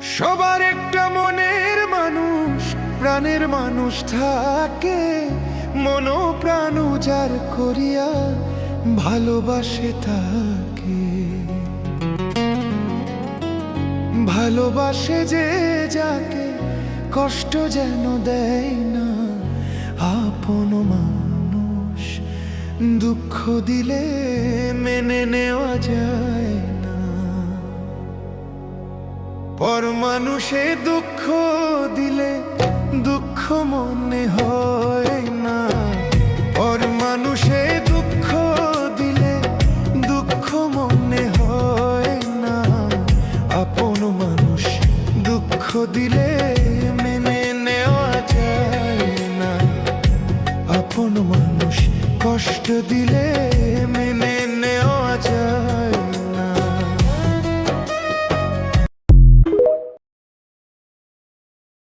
সবার একটা মনের মানুষ, প্রাণের মানুষ থাকে, মন প্রাণ উজাড় করিয়া ভালোবাসে তাকে। ভালোবাসে যে যাকে, কষ্ট যেন দেয় না। আপন মানুষ দুঃখ দিলে মেনে নেওয়া যায় না। পর মানুষে দুঃখ দিলে দুঃখ মনে হয় না।